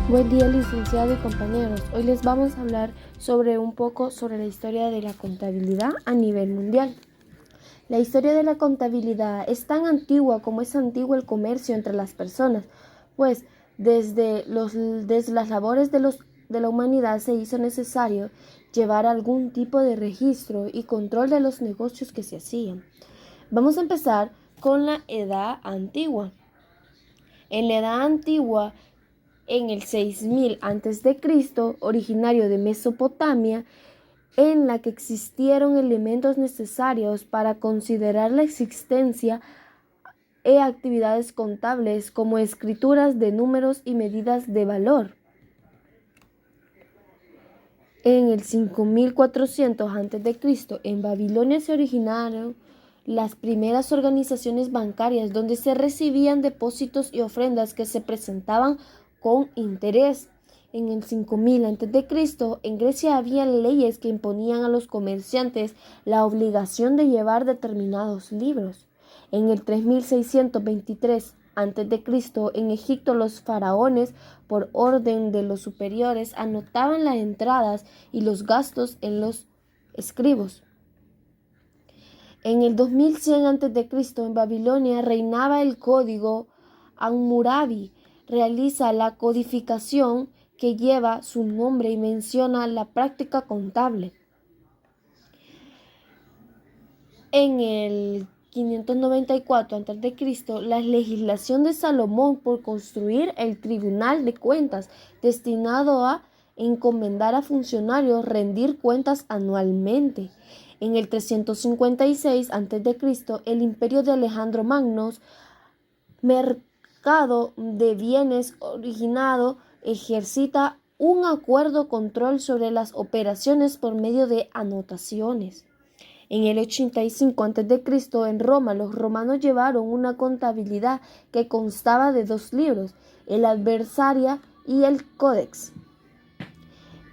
Buen día, licenciado y compañeros. Hoy les vamos a hablar un poco sobre la historia de la contabilidad a nivel mundial. La historia de la contabilidad es tan antigua como es antiguo el comercio entre las personas, pues desde las labores de la humanidad se hizo necesario llevar algún tipo de registro y control de los negocios que se hacían. Vamos a empezar con la Edad Antigua. En la Edad Antigua, en el 6000 a.C., originario de Mesopotamia, en la que existieron elementos necesarios para considerar la existencia de actividades contables como escrituras de números y medidas de valor. En el 5400 a.C., en Babilonia se originaron las primeras organizaciones bancarias donde se recibían depósitos y ofrendas que se presentaban con interés. En el 5000 a.C., en Grecia había leyes que imponían a los comerciantes la obligación de llevar determinados libros. En el 3623 a.C., en Egipto, los faraones, por orden de los superiores, anotaban las entradas y los gastos en los escribos. En el 2100 a.C., en Babilonia, reinaba el código Hammurabi. Realiza la codificación que lleva su nombre y menciona la práctica contable. En el 594 a.C., la legislación de Salomón por construir el Tribunal de Cuentas, destinado a encomendar a funcionarios rendir cuentas anualmente. En el 356 a.C., el imperio de Alejandro Magno, mercado de bienes originado, ejercita un acuerdo control sobre las operaciones por medio de anotaciones. En el 85 a.C., en Roma, los romanos llevaron una contabilidad que constaba de 2 libros, el Adversaria y el Codex.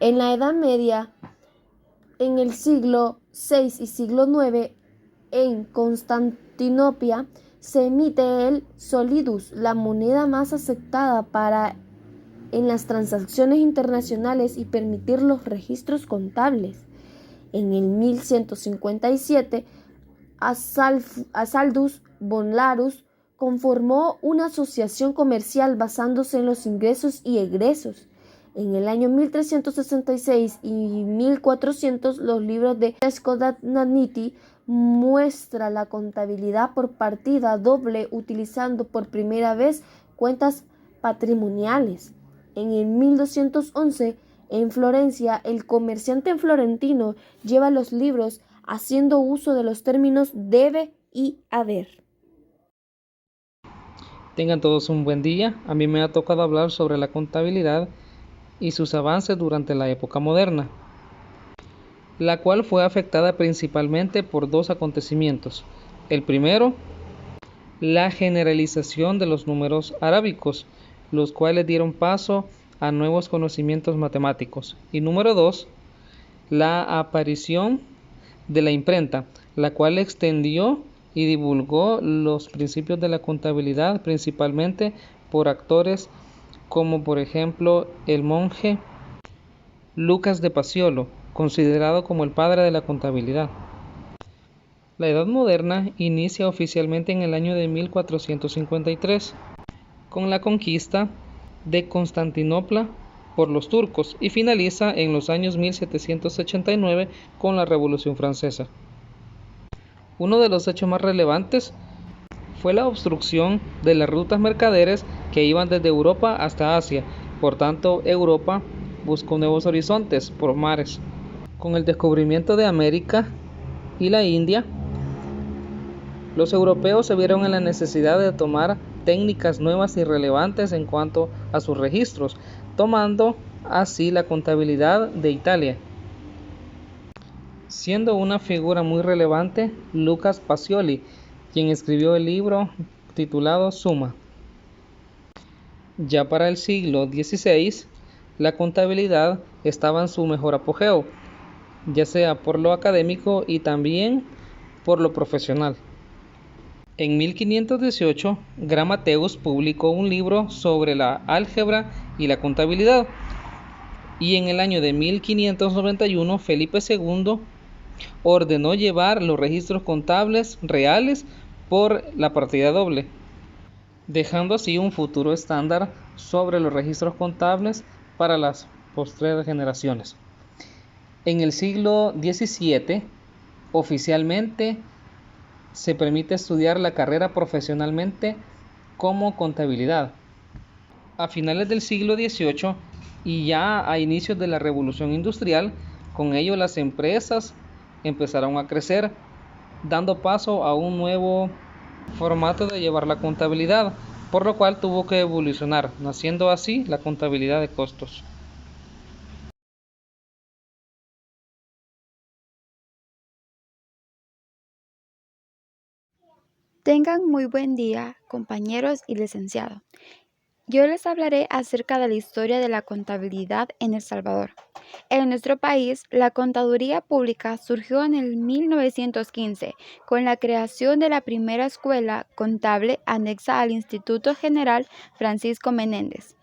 En la Edad Media, en el siglo VI y siglo IX, en Constantinopla, se emite el solidus, la moneda más aceptada en las transacciones internacionales y permitir los registros contables. En el 1157, Asaldus Bonlarus conformó una asociación comercial basándose en los ingresos y egresos. En el año 1366 y 1400, los libros de Escodaniti muestra la contabilidad por partida doble utilizando por primera vez cuentas patrimoniales. En el 1211, en Florencia, el comerciante florentino lleva los libros haciendo uso de los términos debe y haber. Tengan todos un buen día. A mí me ha tocado hablar sobre la contabilidad y sus avances durante la época moderna, la cual fue afectada principalmente por 2 acontecimientos. El primero, la generalización de los números arábicos, los cuales dieron paso a nuevos conocimientos matemáticos. Y número 2, la aparición de la imprenta, la cual extendió y divulgó los principios de la contabilidad, principalmente por actores como por ejemplo el monje Lucas de Paciolo, considerado como el padre de la contabilidad. La Edad Moderna inicia oficialmente en el año de 1453, con la conquista de Constantinopla por los turcos y finaliza en los años 1789 con la Revolución Francesa. Uno de los hechos más relevantes fue la obstrucción de las rutas mercaderes que iban desde Europa hasta Asia. Por tanto, Europa buscó nuevos horizontes por mares. Con el descubrimiento de América y la India, los europeos se vieron en la necesidad de tomar técnicas nuevas y relevantes en cuanto a sus registros, tomando así la contabilidad de Italia. Siendo una figura muy relevante Lucas Pacioli, quien escribió el libro titulado Suma. Ya para el siglo XVI, la contabilidad estaba en su mejor apogeo, ya sea por lo académico y también por lo profesional. En 1518, Gramateus publicó un libro sobre la álgebra y la contabilidad, y en el año de 1591 Felipe II ordenó llevar los registros contables reales por la partida doble, dejando así un futuro estándar sobre los registros contables para las postreras generaciones. En el siglo XVII, oficialmente se permite estudiar la carrera profesionalmente como contabilidad. A finales del siglo XVIII y ya a inicios de la Revolución Industrial, con ello las empresas empezaron a crecer, dando paso a un nuevo formato de llevar la contabilidad, por lo cual tuvo que evolucionar, naciendo así la contabilidad de costos. Tengan muy buen día, compañeros y licenciado. Yo les hablaré acerca de la historia de la contabilidad en El Salvador. En nuestro país, la contaduría pública surgió en el 1915 con la creación de la primera escuela contable anexa al Instituto General Francisco Menéndez.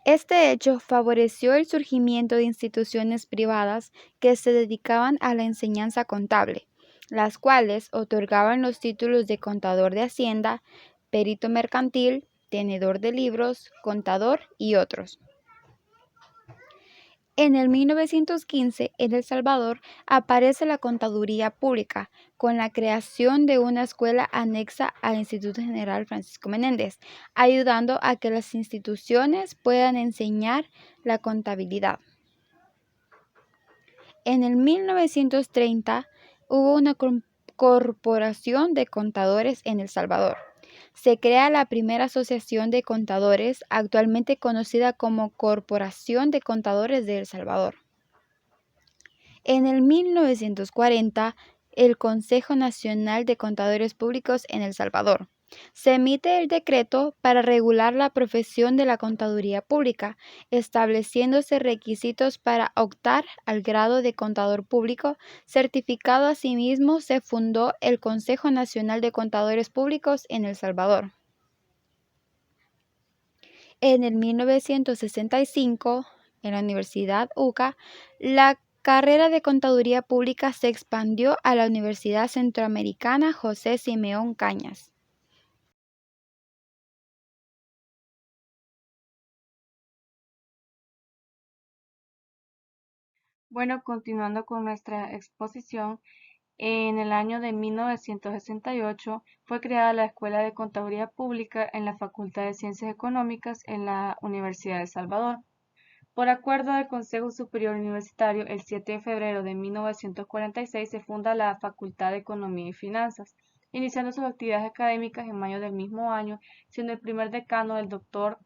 Este hecho favoreció el surgimiento de instituciones privadas que se dedicaban a la enseñanza contable, las cuales otorgaban los títulos de contador de Hacienda, perito mercantil, tenedor de libros, contador y otros. En el 1915, en El Salvador, aparece la contaduría pública, con la creación de una escuela anexa al Instituto General Francisco Menéndez, ayudando a que las instituciones puedan enseñar la contabilidad. En el 1930 hubo una corporación de contadores en El Salvador. Se crea la primera asociación de contadores, actualmente conocida como Corporación de Contadores de El Salvador. En el 1940, el Consejo Nacional de Contadores Públicos en El Salvador. Se emite el decreto para regular la profesión de la contaduría pública, estableciéndose requisitos para optar al grado de contador público certificado. Asimismo, se fundó el Consejo Nacional de Contadores Públicos en El Salvador. En el 1965, en la Universidad UCA, la carrera de Contaduría Pública se expandió a la Universidad Centroamericana José Simeón Cañas. Bueno, continuando con nuestra exposición, en el año de 1968 fue creada la Escuela de Contaduría Pública en la Facultad de Ciencias Económicas en la Universidad de Salvador. Por acuerdo del Consejo Superior Universitario, el 7 de febrero de 1946 se funda la Facultad de Economía y Finanzas, iniciando sus actividades académicas en mayo del mismo año, siendo el primer decano el doctor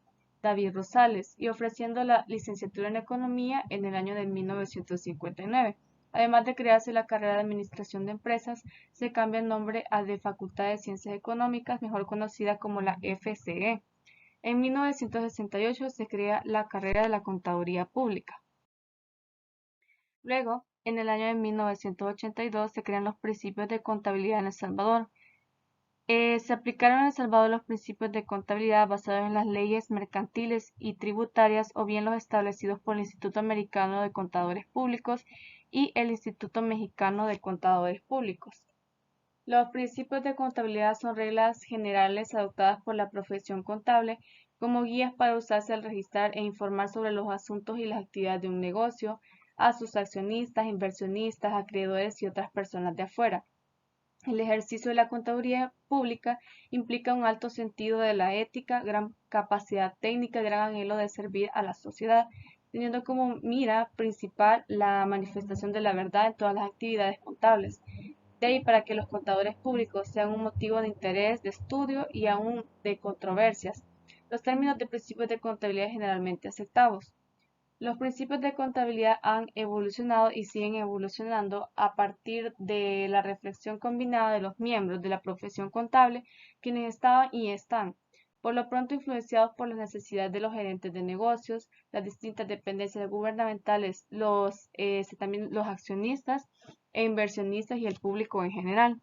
David Rosales y ofreciendo la licenciatura en Economía en el año de 1959. Además de crearse la carrera de Administración de Empresas, se cambia el nombre a de Facultad de Ciencias Económicas, mejor conocida como la FCE. En 1968 se crea la carrera de la Contaduría Pública. Luego, en el año de 1982 se crean los principios de contabilidad en El Salvador. Se aplicaron en El Salvador los principios de contabilidad basados en las leyes mercantiles y tributarias o bien los establecidos por el Instituto Americano de Contadores Públicos y el Instituto Mexicano de Contadores Públicos. Los principios de contabilidad son reglas generales adoptadas por la profesión contable como guías para usarse al registrar e informar sobre los asuntos y las actividades de un negocio a sus accionistas, inversionistas, acreedores y otras personas de afuera. El ejercicio de la contaduría pública implica un alto sentido de la ética, gran capacidad técnica y gran anhelo de servir a la sociedad, teniendo como mira principal la manifestación de la verdad en todas las actividades contables. De ahí para que los contadores públicos sean un motivo de interés, de estudio y aún de controversias. Los términos de principios de contabilidad generalmente aceptados. Los principios de contabilidad han evolucionado y siguen evolucionando a partir de la reflexión combinada de los miembros de la profesión contable, quienes estaban y están, por lo pronto influenciados por las necesidades de los gerentes de negocios, las distintas dependencias gubernamentales, también los accionistas e inversionistas y el público en general.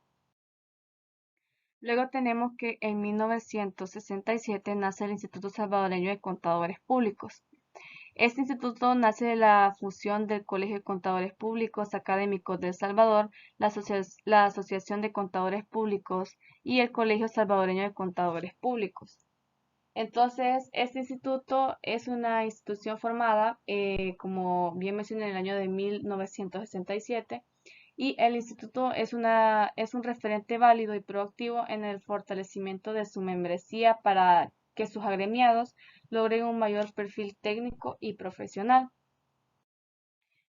Luego tenemos que en 1967 nace el Instituto Salvadoreño de Contadores Públicos. Este instituto nace de la fusión del Colegio de Contadores Públicos Académicos de El Salvador, la Asociación de Contadores Públicos y el Colegio Salvadoreño de Contadores Públicos. Entonces, este instituto es una institución formada, como bien mencioné, en el año de 1967 y el instituto es un referente válido y proactivo en el fortalecimiento de su membresía para que sus agremiados logren un mayor perfil técnico y profesional.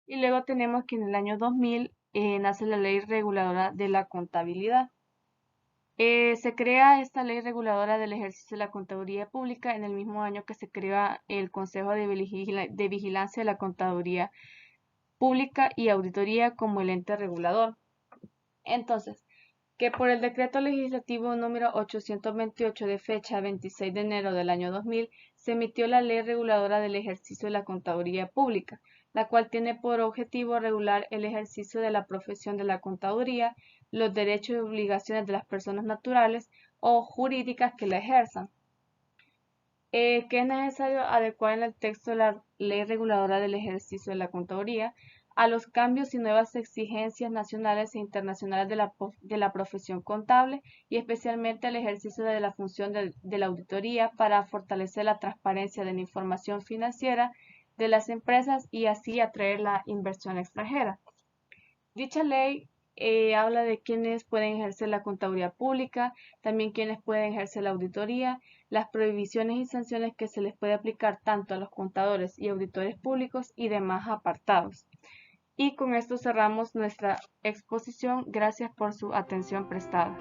Y luego tenemos que en el año 2000 nace la Ley Reguladora de la Contabilidad. Se crea esta ley reguladora del ejercicio de la contaduría pública en el mismo año que se crea el Consejo de Vigilancia de la Contaduría Pública y Auditoría como el ente regulador. Entonces, que por el decreto legislativo número 828 de fecha 26 de enero del año 2000 se emitió la Ley Reguladora del Ejercicio de la Contaduría Pública, la cual tiene por objetivo regular el ejercicio de la profesión de la contaduría, los derechos y obligaciones de las personas naturales o jurídicas que la ejerzan. Que es necesario adecuar en el texto de la Ley Reguladora del Ejercicio de la Contaduría a los cambios y nuevas exigencias nacionales e internacionales de la profesión contable y especialmente el ejercicio de la función de la auditoría para fortalecer la transparencia de la información financiera de las empresas y así atraer la inversión extranjera. Dicha ley habla de quienes pueden ejercer la contaduría pública, también quienes pueden ejercer la auditoría, las prohibiciones y sanciones que se les puede aplicar tanto a los contadores y auditores públicos y demás apartados. Y con esto cerramos nuestra exposición. Gracias por su atención prestada.